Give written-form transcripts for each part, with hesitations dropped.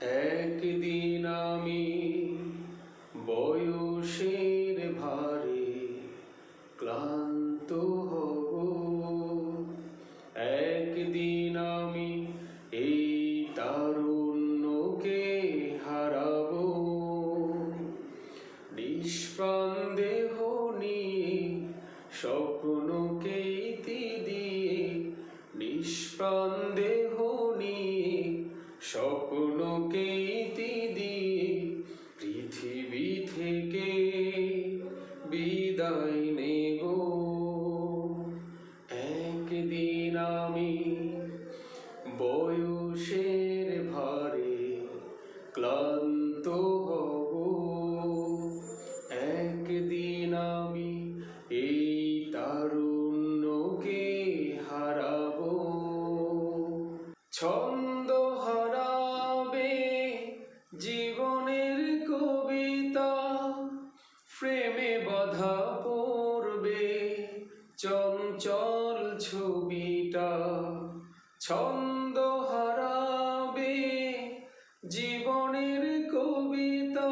একদিন আমি বয়সের ভারে ক্লান্ত হব, একদিন আমি এই তারুণ্যকে হারাবো। নিষ্প্রাণ দেহ নিয়ে স্বপ্নকে ইতি দিয়ে, নিষ্প্রাণ দেহ নিয়ে স্বপ্নকে ইতি দিয়ে পৃথিবী থেকে বিদায় নেব। একদিন আমি বয়সের ভারে ক্লান্ত হব, একদিন আমি এই তারুণ্যকে হারাবো। ছন্দ হারাবে জীবনের কবিতা, ফ্রেমে বাঁধা পড়বে চঞ্চল ছবিটা। ছন্দ হারাবে জীবনের কবিতা,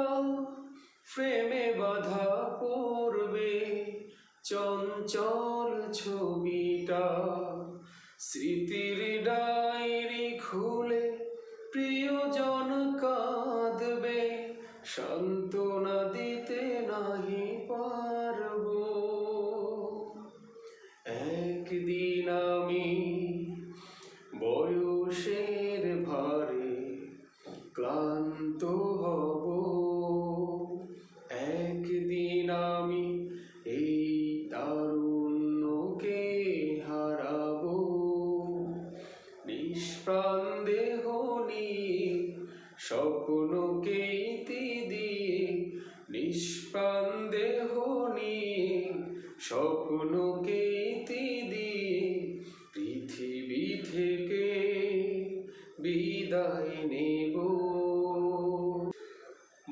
ফ্রেমে বাঁধা পড়বে চঞ্চল ছবিটা। স্মৃতির ডায়েরি খুলে প্রিয়জন কাঁদবে, সান্ত্বনা দিতে নাহি পারবো। একদিন আমি বয়সের ভারে ক্লান্ত হব, একদিন আমি এই তারুণ্যকে হারাবো। নিষ্প্রাণ দেহ নিয়ে স্বপ্নকে ইতি দিয়ে, নিষ্প্রাণ দেহ নিয়ে স্বপ্নকে ইতি দিয়ে পৃথিবী থেকে বিদায় নেব।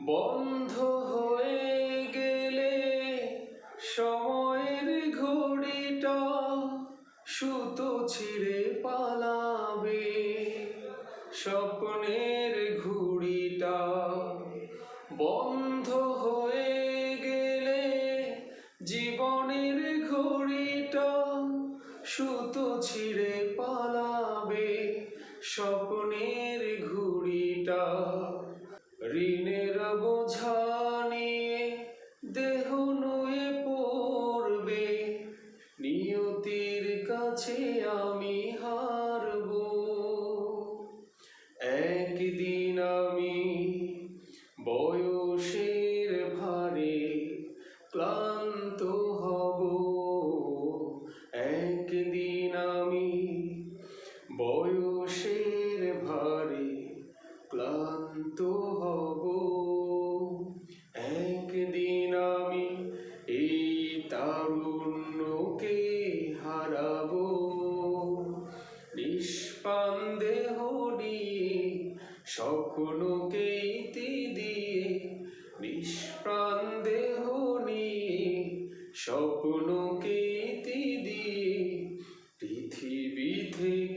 বন্ধ হয়ে গেলে সময়ের ঘড়িটা, সুতো ছিঁড়ে পালাবে স্বপ্নের ঘুড়িটা। বন্ধ হয়ে গেলে জীবনের ঘড়িটা, সুতো ছিঁড়ে পালাবে স্বপ্নের ঘুড়িটা। ঋণের বোঝা নিয়ে দেহ নুয়ে পড়বে, নিয়তির কাছে আমি হারবো। একদিন আমি বয়সের ভারে ক্লান্ত হব, একদিন আমি বয়সের ভারে ক্লান্ত হব। একদিন আমি এই তারুণ্যকে হারাবো। নিষ্প্রাণ দেহ নিয়ে স্বপ্নকে ইতি দিয়ে, নিষ্প্রাণ দেহ নিয়ে স্বপ্নকে ইতি দিয়ে পৃথিবী থেকে